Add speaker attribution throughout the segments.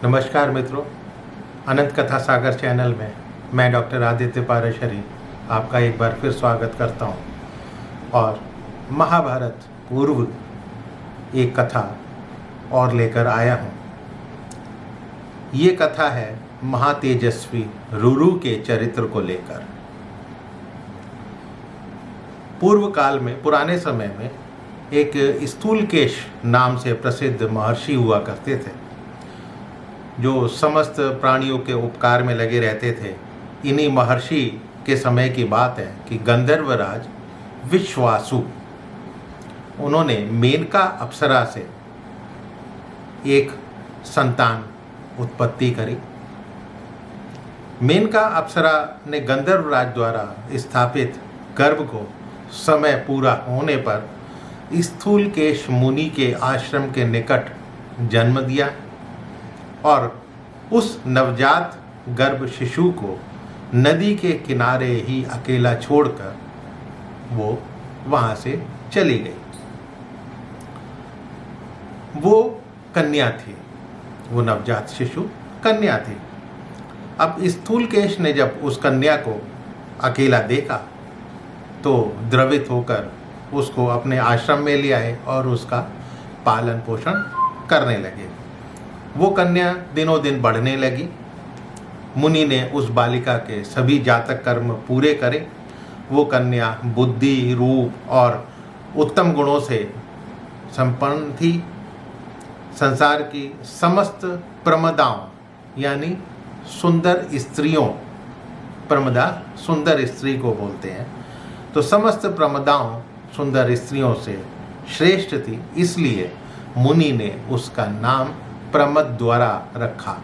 Speaker 1: नमस्कार मित्रों, अनंत कथा सागर चैनल में मैं डॉक्टर आदित्य पाराशरी आपका एक बार फिर स्वागत करता हूं और महाभारत पूर्व एक कथा और लेकर आया हूं। ये कथा है महातेजस्वी रुरु के चरित्र को लेकर। पूर्व काल में, पुराने समय में एक स्थूलकेश नाम से प्रसिद्ध महर्षि हुआ करते थे, जो समस्त प्राणियों के उपकार में लगे रहते थे। इन्हीं महर्षि के समय की बात है कि गंधर्वराज विश्वासु, उन्होंने मेनका अप्सरा से एक संतान उत्पत्ति करी। मेनका अप्सरा ने गंधर्वराज द्वारा स्थापित गर्भ को समय पूरा होने पर स्थूलकेश मुनि के आश्रम के निकट जन्म दिया और उस नवजात गर्भ शिशु को नदी के किनारे ही अकेला छोड़कर वो वहाँ से चली गई। वो कन्या थी, वो नवजात शिशु कन्या थी। अब स्थूलकेश ने जब उस कन्या को अकेला देखा तो द्रवित होकर उसको अपने आश्रम में ले आए और उसका पालन पोषण करने लगे। वो कन्या दिनों दिन बढ़ने लगी। मुनि ने उस बालिका के सभी जातक कर्म पूरे करे। वो कन्या बुद्धि, रूप और उत्तम गुणों से संपन्न थी। संसार की समस्त प्रमदाओं यानी सुंदर स्त्रियों, प्रमदा सुंदर स्त्री को बोलते हैं, तो समस्त प्रमदाओं सुंदर स्त्रियों से श्रेष्ठ थी। इसलिए मुनि ने उसका नाम प्रमद द्वारा रखा।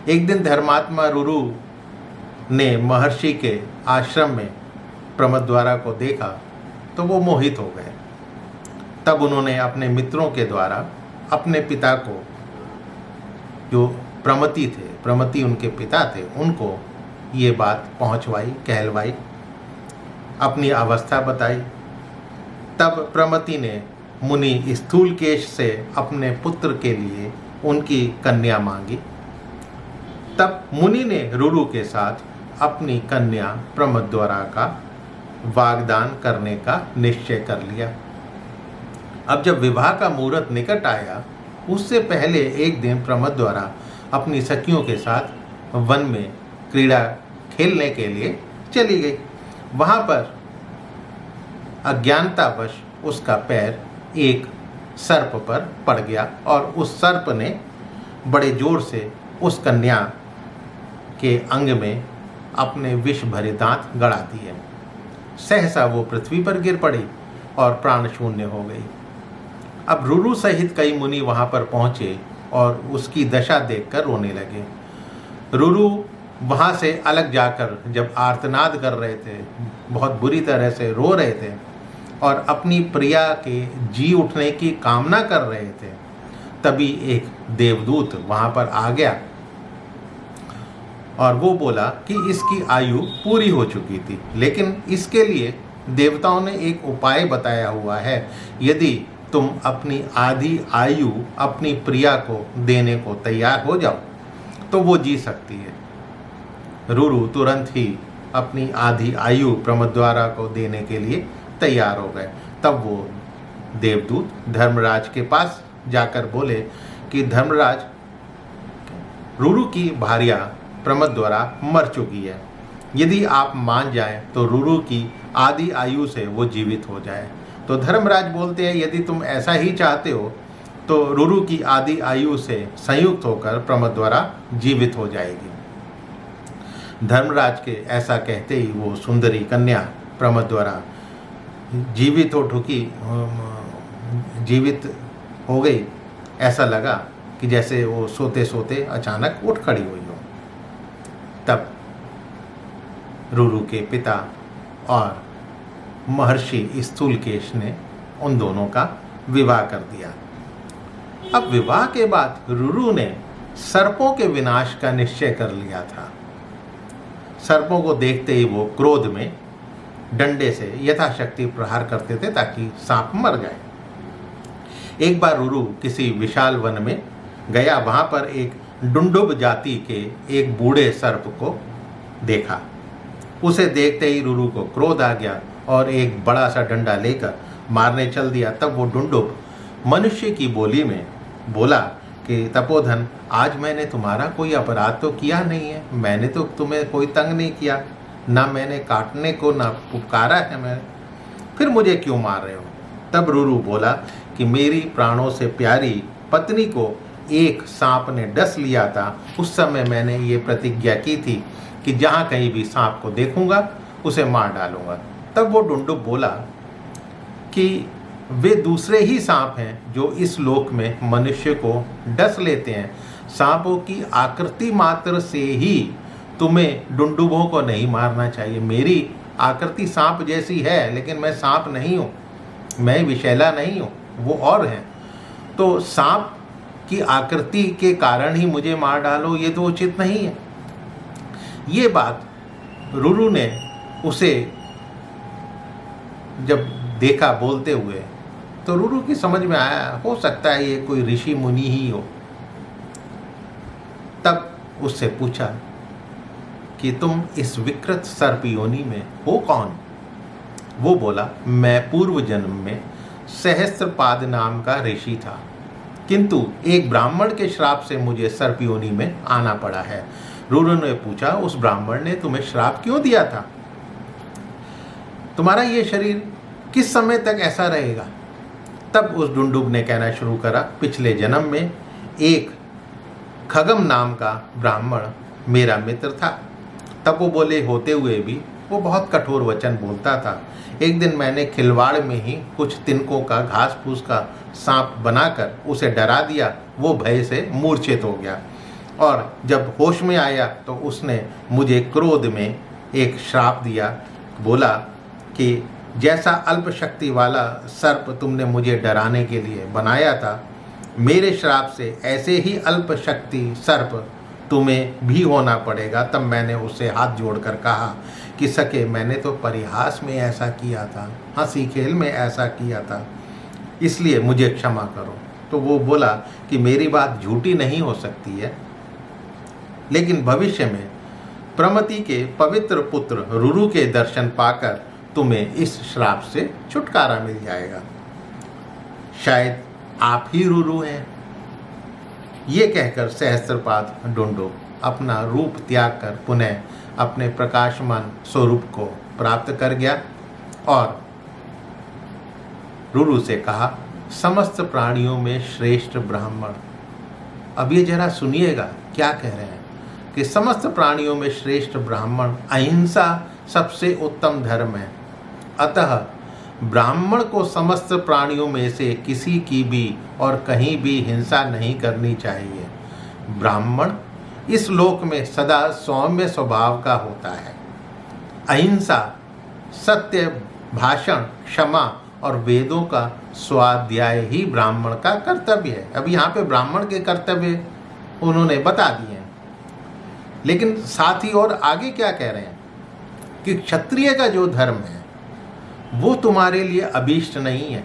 Speaker 1: एक दिन धर्मात्मा रुरु ने महर्षि के आश्रम में प्रमद द्वारा को देखा तो वो मोहित हो गए। तब उन्होंने अपने मित्रों के द्वारा अपने पिता को, जो प्रमति थे, प्रमति उनके पिता थे, उनको ये बात पहुंचवाई, कहलवाई, अपनी अवस्था बताई। तब प्रमति ने मुनि स्थूलकेश से अपने पुत्र के लिए उनकी कन्या मांगी। तब मुनि ने रुरु के साथ अपनी कन्या प्रमद्वरा का वागदान करने का निश्चय कर लिया। अब जब विवाह का मुहूर्त निकट आया, उससे पहले एक दिन प्रमद्वरा अपनी सखियों के साथ वन में क्रीड़ा खेलने के लिए चली गई। वहाँ पर अज्ञानतावश उसका पैर एक सर्प पर पड़ गया और उस सर्प ने बड़े जोर से उस कन्या के अंग में अपने विष भरे दांत गड़ा दिए। सहसा वो पृथ्वी पर गिर पड़ी और प्राण शून्य हो गई। अब रुरु सहित कई मुनि वहां पर पहुंचे और उसकी दशा देखकर रोने लगे। रुरु वहां से अलग जाकर जब आर्तनाद कर रहे थे, बहुत बुरी तरह से रो रहे थे और अपनी प्रिया के जी उठने की कामना कर रहे थे, तभी एक देवदूत वहां पर आ गया और वो बोला कि इसकी आयु पूरी हो चुकी थी, लेकिन इसके लिए देवताओं ने एक उपाय बताया हुआ है। यदि तुम अपनी आधी आयु अपनी प्रिया को देने को तैयार हो जाओ तो वो जी सकती है। रुरु तुरंत ही अपनी आधी आयु प्रमद्वारा को देने के लिए तैयार हो गए। तब वो देवदूत धर्मराज के पास जाकर बोले कि धर्मराज, रुरु की भार्या प्रमद्वरा मर चुकी है। यदि आप मान जाएं तो रुरु की आधी आयु से वो जीवित हो जाए। तो धर्मराज बोलते हैं, यदि तुम ऐसा ही चाहते हो तो रुरु की आधी आयु से संयुक्त होकर प्रमद्वरा जीवित हो जाएगी। धर्मराज के ऐसा कहते ही वो सुंदरी कन्या प्रमद्वरा जीवित हो गई। ऐसा लगा कि जैसे वो सोते सोते अचानक उठ खड़ी हुई हो। तब रुरु के पिता और महर्षि स्थूलकेश ने उन दोनों का विवाह कर दिया। अब विवाह के बाद रुरु ने सर्पों के विनाश का निश्चय कर लिया था। सर्पों को देखते ही वो क्रोध में डंडे से यथाशक्ति प्रहार करते थे ताकि सांप मर जाए। एक बार रुरु किसी विशाल वन में गया, वहाँ पर एक डुंडुब जाति के एक बूढ़े सर्प को देखा। उसे देखते ही रुरु को क्रोध आ गया और एक बड़ा सा डंडा लेकर मारने चल दिया। तब वो डुंडुब मनुष्य की बोली में बोला कि तपोधन, आज मैंने तुम्हारा कोई अपराध तो किया नहीं है, मैंने तो तुम्हें कोई तंग नहीं किया, ना मैंने काटने को ना पुकारा है, मैं फिर मुझे क्यों मार रहे हो? तब रुरु बोला कि मेरी प्राणों से प्यारी पत्नी को एक सांप ने डस लिया था। उस समय मैंने ये प्रतिज्ञा की थी कि जहाँ कहीं भी सांप को देखूंगा उसे मार डालूंगा। तब वो डुंडुब बोला कि वे दूसरे ही सांप हैं जो इस लोक में मनुष्य को डस लेते हैं। सांपों की आकृति मात्र से ही तुम्हें डुंडुबों को नहीं मारना चाहिए। मेरी आकृति सांप जैसी है, लेकिन मैं सांप नहीं हूँ, मैं विषैला नहीं हूँ, वो और हैं। तो सांप की आकृति के कारण ही मुझे मार डालो, ये तो उचित नहीं है। ये बात रुरु ने उसे जब देखा बोलते हुए, तो रुरु की समझ में आया, हो सकता है ये कोई ऋषि मुनि ही हो। तब उससे पूछा कि तुम इस विकृत सर्प योनि में हो कौन? वो बोला, मैं पूर्व जन्म में सहस्त्रपाद नाम का ऋषि था, किंतु एक ब्राह्मण के श्राप से मुझे सर्प योनि में आना पड़ा है। रुरु ने पूछा, उस ब्राह्मण ने तुम्हें श्राप क्यों दिया था? तुम्हारा ये शरीर किस समय तक ऐसा रहेगा? तब उस डुंडुब ने कहना शुरू करा, पिछले जन्म में एक खगम नाम का ब्राह्मण मेरा मित्र था। तब वो बोले, होते हुए भी वो बहुत कठोर वचन बोलता था। एक दिन मैंने खिलवाड़ में ही कुछ तिनकों का घास फूस का सांप बनाकर उसे डरा दिया। वो भय से मूर्छित हो गया और जब होश में आया तो उसने मुझे क्रोध में एक श्राप दिया। बोला कि जैसा अल्प शक्ति वाला सर्प तुमने मुझे डराने के लिए बनाया था, मेरे श्राप से ऐसे ही अल्प शक्ति सर्प तुम्हें भी होना पड़ेगा। तब मैंने उससे हाथ जोड़कर कहा कि सके, मैंने तो परिहास में ऐसा किया था, हंसी खेल में ऐसा किया था, इसलिए मुझे क्षमा करो। तो वो बोला कि मेरी बात झूठी नहीं हो सकती है, लेकिन भविष्य में प्रमति के पवित्र पुत्र रुरु के दर्शन पाकर तुम्हें इस श्राप से छुटकारा मिल जाएगा। शायद आप ही रुरु हैं। ये कहकर सहस्त्रपाद डुंडुब अपना रूप त्याग कर पुनः अपने प्रकाशमान स्वरूप को प्राप्त कर गया और रुरु से कहा, समस्त प्राणियों में श्रेष्ठ ब्राह्मण। अब ये जरा सुनिएगा क्या कह रहे हैं कि समस्त प्राणियों में श्रेष्ठ ब्राह्मण, अहिंसा सबसे उत्तम धर्म है। अतः ब्राह्मण को समस्त प्राणियों में से किसी की भी और कहीं भी हिंसा नहीं करनी चाहिए। ब्राह्मण इस लोक में सदा सौम्य स्वभाव का होता है। अहिंसा, सत्य भाषण, क्षमा और वेदों का स्वाध्याय ही ब्राह्मण का कर्तव्य है। अब यहाँ पे ब्राह्मण के कर्तव्य उन्होंने बता दिए हैं, लेकिन साथ ही और आगे क्या कह रहे हैं कि क्षत्रिय का जो धर्म है वो तुम्हारे लिए अभीष्ट नहीं है।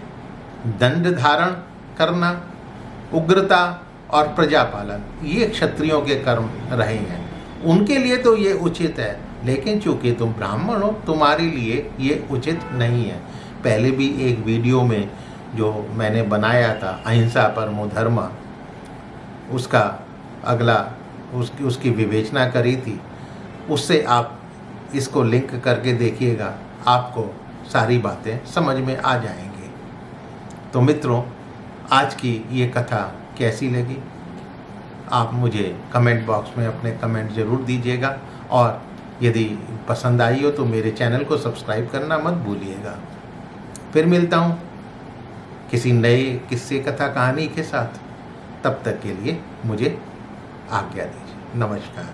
Speaker 1: दंड धारण करना, उग्रता और प्रजापालन, ये क्षत्रियों के कर्म रहे हैं, उनके लिए तो ये उचित है, लेकिन चूंकि तुम ब्राह्मण हो तुम्हारे लिए ये उचित नहीं है। पहले भी एक वीडियो में जो मैंने बनाया था अहिंसा परमो धर्म, उसका अगला उसकी विवेचना करी थी, उससे आप इसको लिंक करके देखिएगा, आपको सारी बातें समझ में आ जाएंगी। तो मित्रों, आज की ये कथा कैसी लगी आप मुझे कमेंट बॉक्स में अपने कमेंट ज़रूर दीजिएगा और यदि पसंद आई हो तो मेरे चैनल को सब्सक्राइब करना मत भूलिएगा। फिर मिलता हूँ किसी नए किस्से कथा कहानी के साथ। तब तक के लिए मुझे आज्ञा दीजिए। नमस्कार।